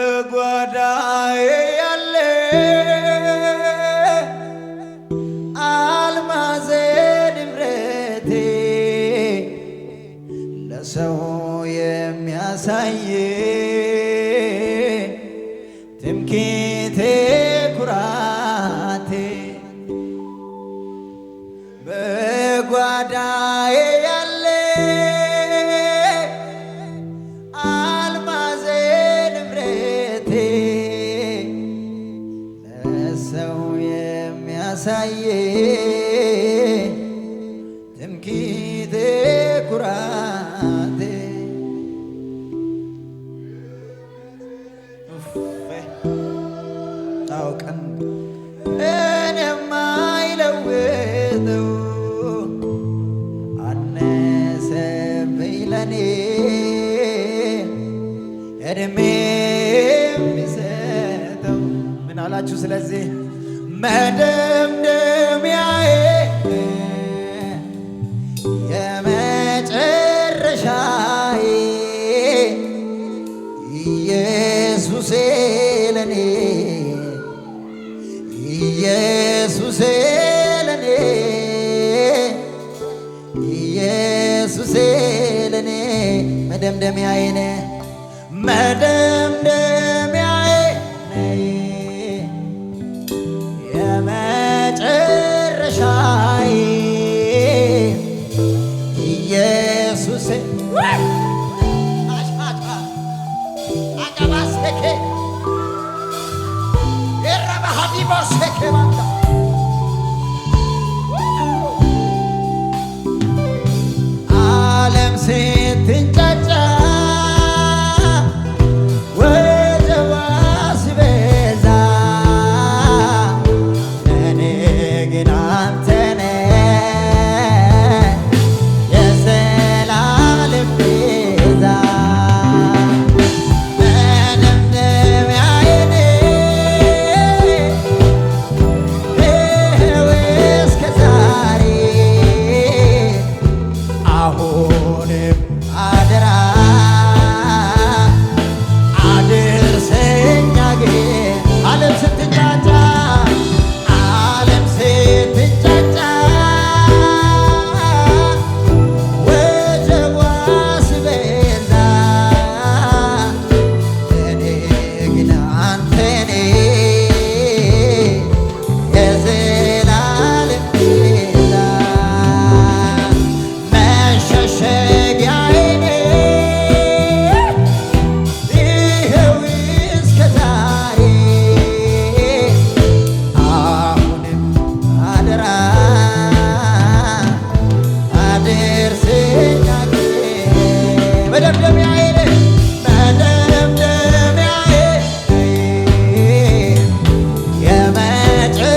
በጓዳዬ ያለ አልማዜ ንብረቴ ለሰው የሚያሳይ ትምክህቴ ኩራቴ በጓዳዬ ያለ አልማዜ ንብረቴ ለሰው የሚያሳይ ትምክህቴ ኩራቴ አውቀን እኔ የማይለውጠው አነሰብኝ ለኔ እድሜ የሚሰጠው ምን አላችሁ? ስለዚህ መደምደሚያዬ የመጨረሻዬ ኢየሱሴ ለኔ ኢየሱሴ ለኔ ኢየሱሴ ለኔ መደምደሚያዬ ነህ መደምደሚያዬ ነህ የመጨረሻዬ ኢየሱሴ አቀባሴኬ የረባሃዲቦሴኬ ባንዳ ዓለም ስትንጫጫ ወጀቧ ሲበዛ ለእኔ ግን አንተ ነህ የዘላለም ቤዛ መደምደሚያዬ ነህ ይኸው እስከ ዛሬ አሁንም አደራ አድርሰኝ ግን ዓለም ስትንጫጫ ዓለም ስትንጫጫ ወጀቧ ሲበዛ እኔ ግን አንተ ነህ የዘላለም ቤዛ መሸሸጊያዬ ነህ ይኸው እስከ ዛሬ አሁንም አደራ አድርሰኝ መደምደሚያዬ ነህ መደምደሚያዬ ነህ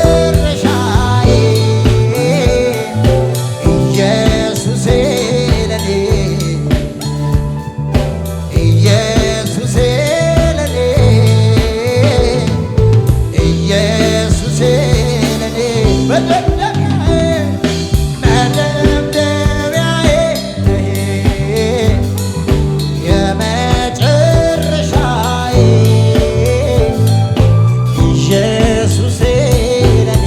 የመጨረሻዬ ኢየሱሴ ለኔ ኢየሱሴ ለኔ ኢየሱሴ ለኔ መደምደሚያዬ መደምደሚያዬ ነህ የመጨረሻዬ ኢየሱሴ ለኔ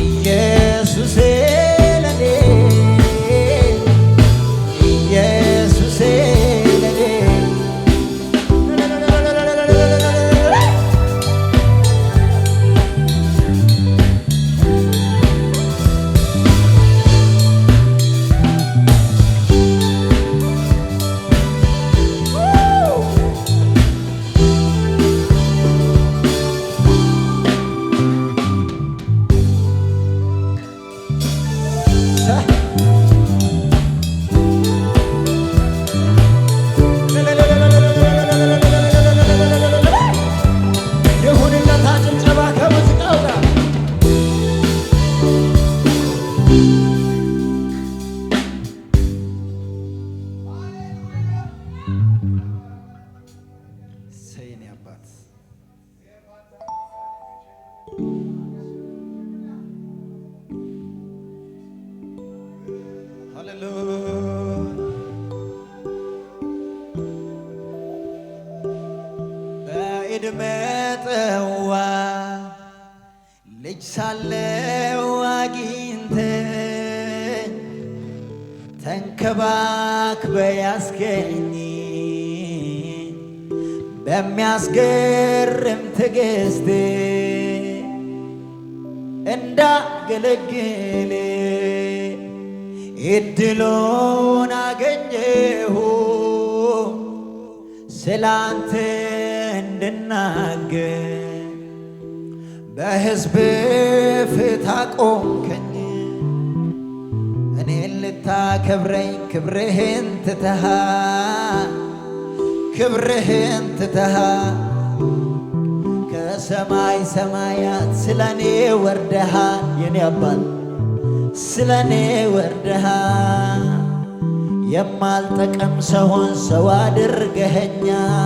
ኢየሱሴ ለኔ ኢየሱሴ ለኔ ይሁንለት ጭብጨባ ከሙዚቃው ጋር ሰይኔ አባት ሃሌሉያ የዕድሜ ጥዋ ልጅ ሳለው አግኝተኝ ተንከባክበ ያስገኝ በሚያስገርም ትዕግስት እንዳገለግል እድሉን አገኘሁ ስላንተ እንድናገር በሕዝብ ፊት አቆምከኝ እኔን ልታከብረኝ ክብርህን ትተሃል ከሰማይ ሰማያት ስለኔ ወርደሃል የኔ አባት ስለኔ ወርደሃል የማልጠቅም ሰውን ሰው አድርገኸኛል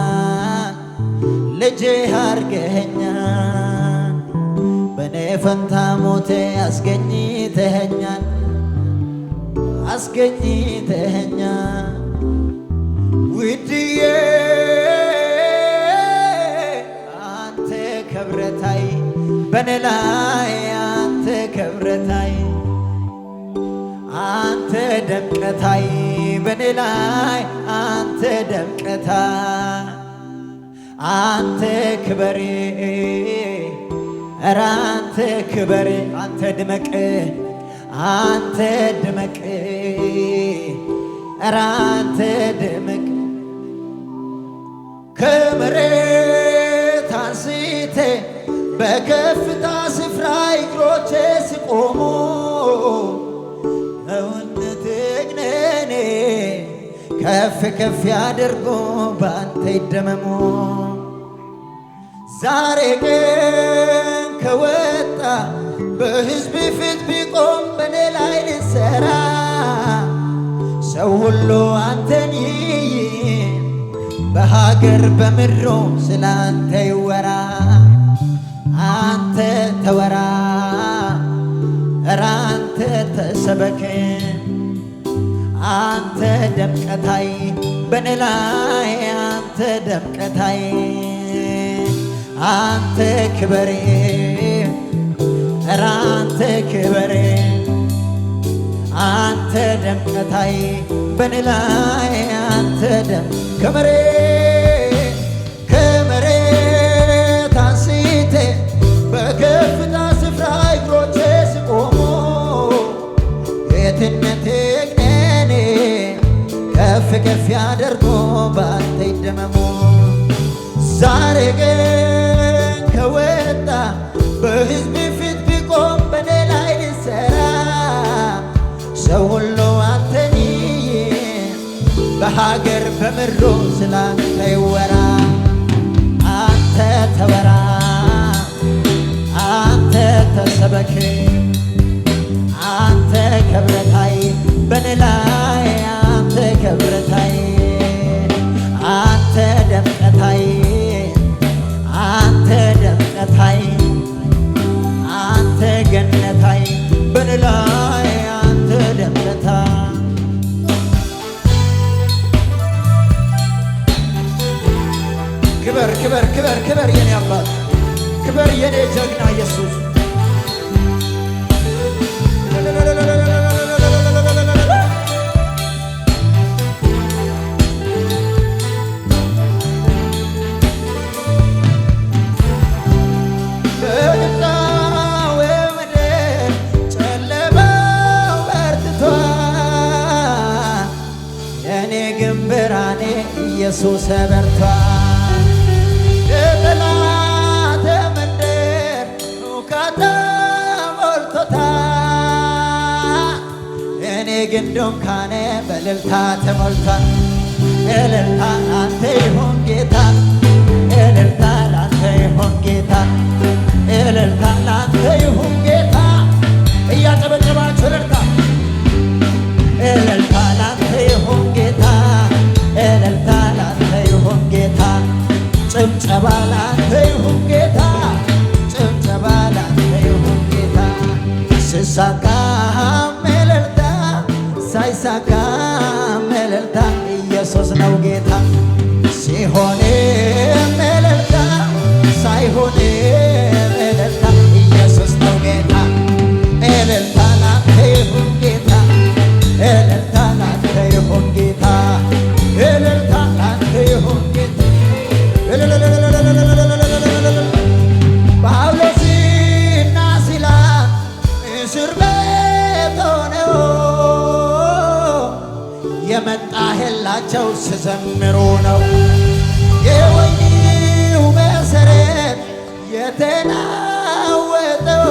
ልጅህ አድርገኸኛል በኔ ፈንታ ሞቴ አስገኝተኸኛል ውድዬ አንተ ክብረታይ በኔ ላይ አንተ ክብረታይ አንተ ደምቀታይ በኔ ላይ አንተ ደምቀታይ አንተ ክበሬ ኧረ አንተ ክበሬ አንተ ድመቅ ኧረ አንተ ድመቅ ከመሬት አንስቴ በከፍታ ስፍራ እግሮቼ ሲቆሙ እውነትህ ነኔ ከፍ ከፍ ያደርጎ በአንተ ይደመሙ ዛሬ ግን ከወጣ በሕዝብ ፊት ቢቆም በኔ ላይ ልሰራ ሰው ሁሉ አንተን ይይ በሀገር በምድሩ ስላንተ ይወራ አንተ ተወራ ኧረ አንተ ተሰበክ አንተ ደምቀታይ በኔ ላይ አንተ ደምቀታይ አንተ ክበሬ ኧረ አንተ ክበሬ አንተ ደምቀታይ በኔ ላይ አንተ ከመሬት አንስቴ በከፍታ ስፍራ እግሮቼ ሲቆሙ ጌትነትህ ነኔ ከፍ ከፍ ያደርጎ በአንተ ይደመሙ ዛሬ ግን ከወጣ በሕዝብ ፊት ቢቆም በኔ ላይ ልሰራ ሰው ሁሉ አንተን ይይ በሀገር በምድሩ ስላንተ ይወራ አንተ ተወራ አንተ ተሰበክ አንተ ክብረታይ በኔ ላይ አንተ ክብረታይ አንተ ደምቀታይ አንተ ገነታይ በኔ ላይ አንተ ደምቀታይ ክበር የኔ አባት ክበር የኔ ጀግና ኢየሱስ ኢየሱስ በርቷል የጠላት መንደር ሁካታ ሞልቶታል እኔ ግን ድንኳኔ በእልልታ ተሞልቷል እልልታ ላንተ ይሁን ጌታ እልልታ ላንተ ይሁን ጌታ እልልታ ላንተ ይሁን ጌታ እያጨበጨባችሁ እልልታ ላንተ ይሁን ጌታ እልልታ ላንተ ይሁን ጌታ ጭብጨባ ላንተ ይሁን ጌታ ጭብጨባ ላንተ ይሁን ጌታ ሲሳካም እልልታ ሳይሳካም እልልታ ኢየሱስ ነው ጌታ ሲሆንም እልልታ ሲዘምሩ ነው የወይኒው መሰረት የተናወጠው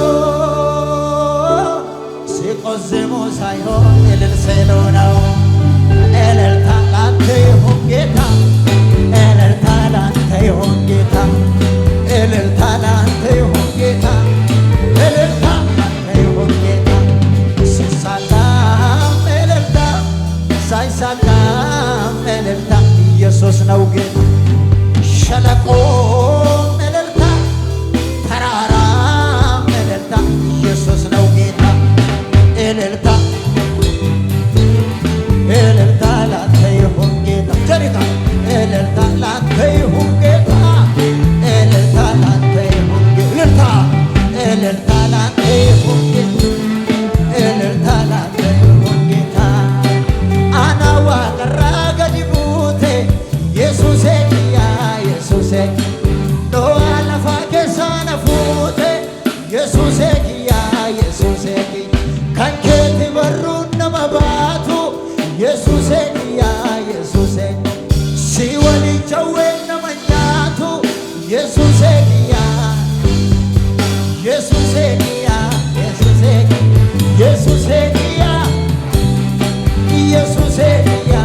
ሲቆዝሙ ሳይሆን እልል ሲሉ ነው። እልልታ ላንተ ይሁን ጌታ፣ እልልታ ላንተ ይሁን ጌታ፣ እልልታ ላንተ ይሁን ጌታ፣ እልልታ ላንተ ይሁን ጌታ። ሲሳካም እልልታ ሳይሳካም እልልታ ኢየሱስ ነው ጌታ። ሸለቆም እልልታ ተራራም እልልታ ኢየሱስ ነው ጌታ። እልልታ እልልታ ላንተ ይሁን ጌታ ጀሪታ እልልታ ላንተ ይሁን ጌታ እልልታ ላንተ ይሁን ጌታ እልልታ ላንተ ይሁን ጌታ እልልታ ላንተ ይሁን ጌታ አናዋ ቀራገ ዲቡቴ ኢየሱሴ ያ ኢየሱሴ ዶዋ ለፋ ኬሳነ ፉቴ ኢየሱሴ ያ ኢየሱሴ ከንኬቲ በሩን ነመባቱ ኢየሱሴ ያ ኢየሱሴ ሲወሊ ጨዌ ነመኛቱ ኢየሱሴ ያ ኢየሱሴ ያ ኢየሱሴ ኢየሱሴ ያ ኢየሱሴ ያ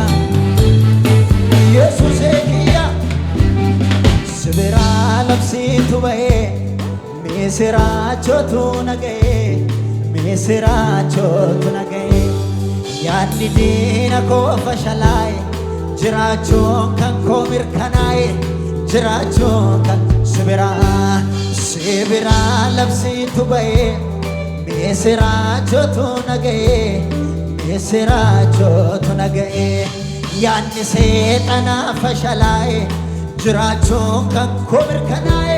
ኢየሱሴ ያ ስብራ ለብሲቱ በዬ ሚስራቾቱ ነገዬ ሚስራቾቱ ነገዬ yaadni diina koo fashalaa'e jiraachuun kan koo mirkanaa'e jiraachuun kan sibiraa labsiitu ba'e misiraachotu naga'e misiraachotu naga'e yaadni seexanaa fashalaa'e jiraachuun kan koo mirkanaa'e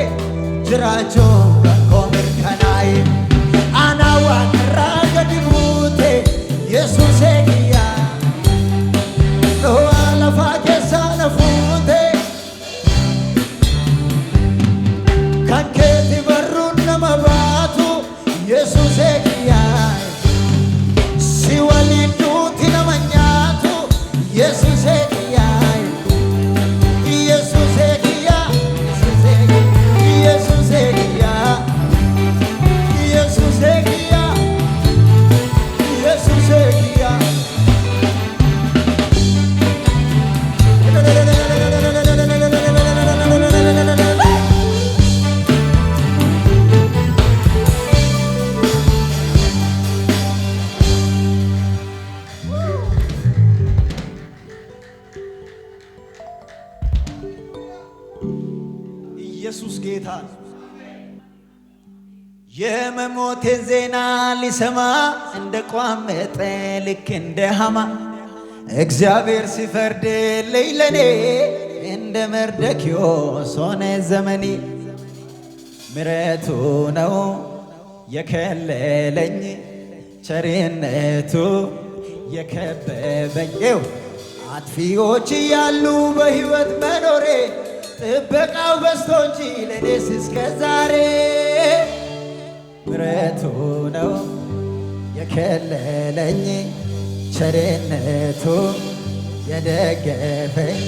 jiraachuun kan koo mirkanaa'e anaa waan irraa gadi buute Yesuuse kiyya do'a lafa keessa na fuute kan keeti barruun nama baatu Yesuuse kiyya si waliin duuti nama nyaatu Yesuuse kiyya Yesuuse kiyya Yesuuse kiyya Yesuuse kiyya ኢየሱስ ጌታ የመሞቴን ዜና ሊሰማ እንደ ቋመጠ ልክ እንደ ሐማ እግዚአብሔር ሲፈርድልኝ ለኔ እንደ መርደክዮስ ሆነ ዘመኔ። ምሕረቱ ነው የከለለኝ ቸርነቱ የከበበኝ አጥፊዎች እያሉ በሕይወት መኖሬ ጥበቃው በዝቶ እንጂ ለኔስ እስከ ዛሬ ምሕረቱ ነው የከለለኝ ቸርነቱ የደገፈኝ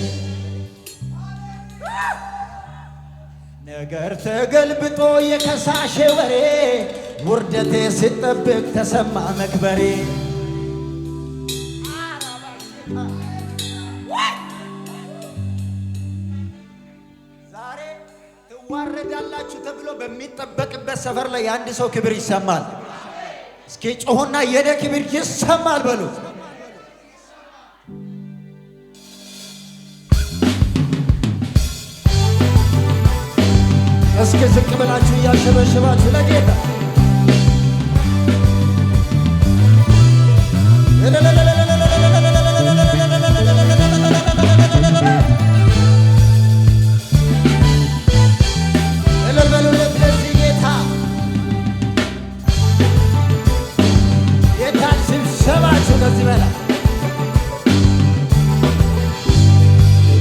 ነገር ተገልብጦ የከሳሼ ወሬ ውርደቴ ሲጠብቅ ተሰማ መክበሬ ዛሬ ትዋረዳላችሁ ተብሎ በሚጠበቅበት ሰፈር ላይ የአንድ ሰው ክብር ይሰማል። እስኪ ጮሁና የኔ ክብር ይሰማል በሉ። እስኪ ዝቅ ብላችሁ እያሸበሸባችሁ ለጌታ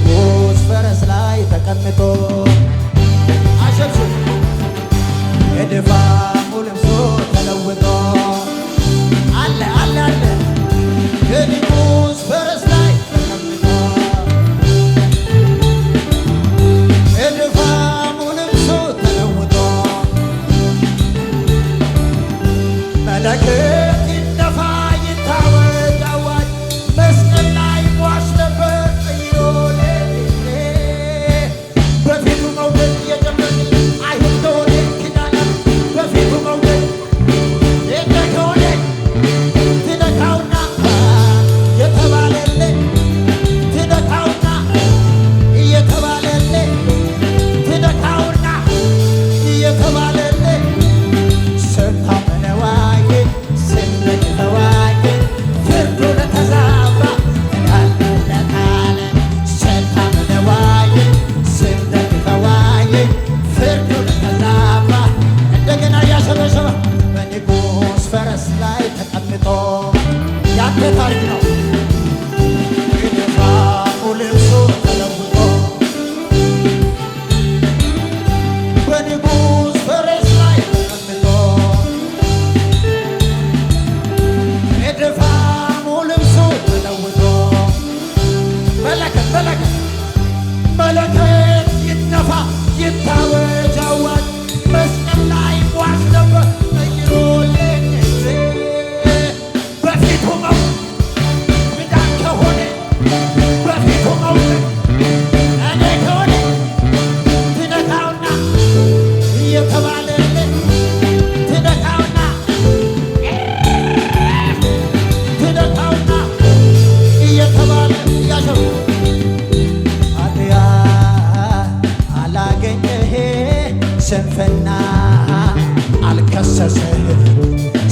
ንጉሥ ፈረስ ላይ ተቀምጦ አሸብሽብ የድፋሙ ልብሱ ተለውጦ አለ አለ አለ መለከት ይነፋ ይታወጅ አዋጅ መስቀል ላይ ሟች ነበር ቀይሮልኝ በፊቱ ሚዳን ከሆነ በፊቱ እኔ ከሆነ ትነካውና እየተባለልኝ ትነካውና እየተባለ እያሸው አድያ አላገኘህ ስንፍና አልከሰስህ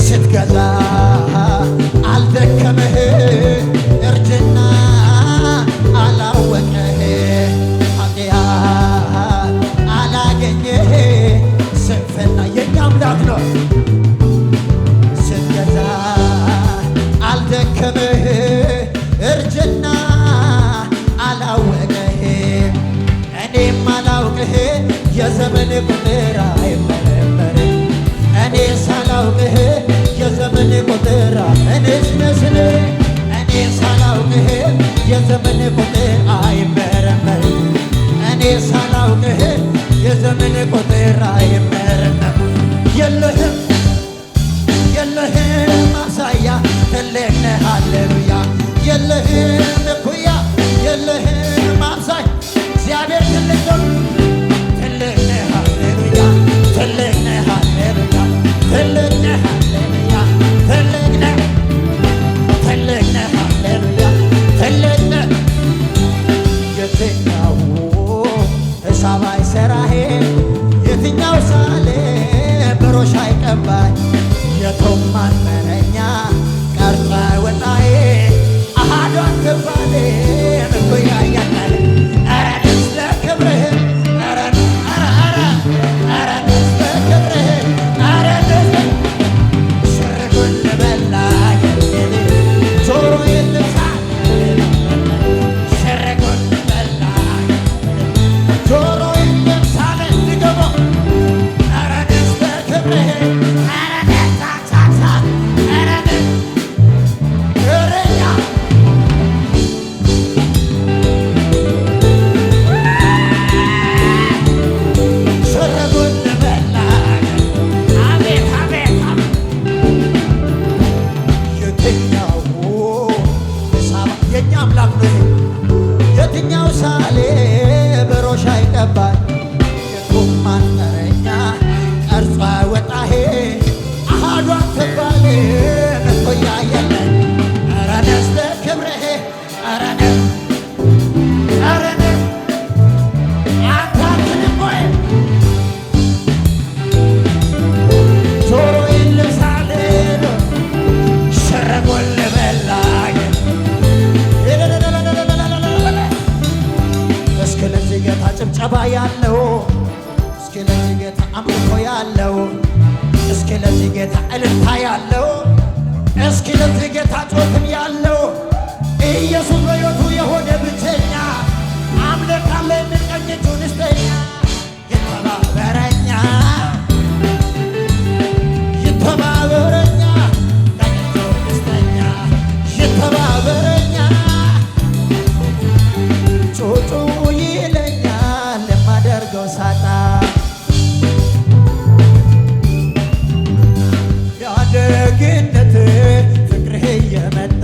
ስትገዛ አልደከመህ እርጅና አላወቀህ አድያ አላገኘህ ስንፍና የኛ አምላክ ነው ስትገዛ አልደከመህ እርጅና አላወቀህ እኔም አላውቅህ የዘመን ቁጥር አይመረመር እኔ ሳላውቅህ የዘመን ቁጥር እኔ ስመስል እኔ ሳላውቅህ የዘመን ቁጥር አይመረመር እኔ ሳላውቅህ የዘመን ቁጥር አይመረመር የለህም ማሳያ ትልቅ ነህ ሃሌሉያ የለህም እኩያ የለህም ማምሳይ እግዚአብሔር ትልቅ ነው ትልቅ ነህ ሃሌሉያ ትልቅ ነህ ሃሌሉያ ትልቅ ነህ ሃሌሉያ ትልቅ ነህ ሃሌሉያ ትልቅ ነህ የትኛው እሳብ አይሠራህ የትኛው ሳሌ ብሮሽ አይቀባኝ የቶም ማንመነኛ ቀርጸ ወጣዬ አሃዱ አትባሌ እኩያ ያናል ኧረ ደስ ለክብርህ ኧረ ደስ ለክብርህ ኧረ ደስ ሽርጉን ልበላ የኔ ጆሮዬን ልብሳ ሽርጉን ልበላ ጆሮዬን ልብሳ ልገባ ኧረ ደስ ለክብርህ የትኛው ሳሌ ብሮሽ አይቀባኝ የቶም ማንመረኛ ቀርጾ ወጣሄ አሃዱ አትባሌ እኩያ የለኝ ኧረ ደስ ለክብርህ ኧረ አንተ አትልም ወይ ጆሮዬን ልብሳልህ ሽርጉን ልበላ እስኪ ለዚህ ጌታ ጭብጨባ ያለው እስኪ ለዚህ ጌታ አምልኮ ያለው እስኪ ለዚህ ጌታ እልልታ ያለው እስኪ ለዚህ ጌታ ጮትም ያለው ኢየሱስ በሕይወቱ የሆነ ብቸኛ አምልክ አለ የሚል ቀኝ እጁን ይስጠኛ ይተባበረኛ ቀኝ እጁን ይስጠኛ ይተባበረኛ ጩጩ ይለኛል የማደርገው ሳጣ ያደግነት ፍቅርህ እየመጣ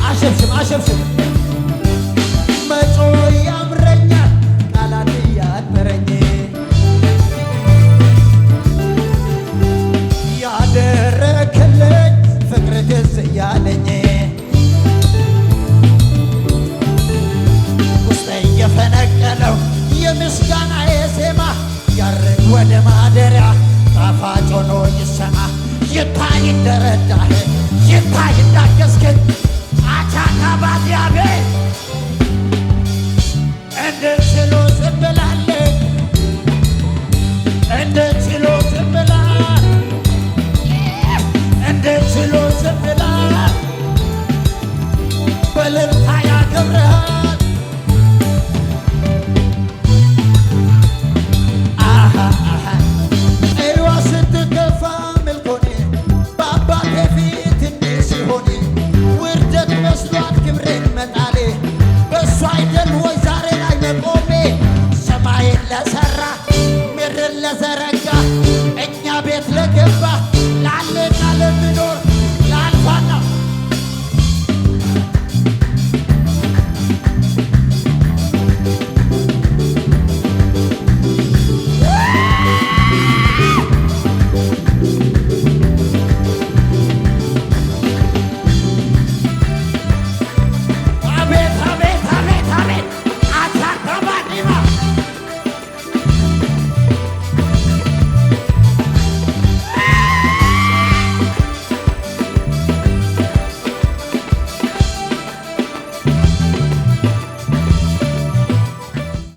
አሸብሽብ መጮ ያምረኛል ቃላት እያጠረኝ ያደረክልኝ ፍቅር ትዝ እያለኝ ውስጤ እየፈነቀለው የምስጋናዬ ዜማ ያርግ ወደ ማደሪያ ጣፋጭ ሆኖ ይሰማ ይታይ እንደረዳህ ይታይ እንዳገዝከኝ አቻካ ባዲያቤ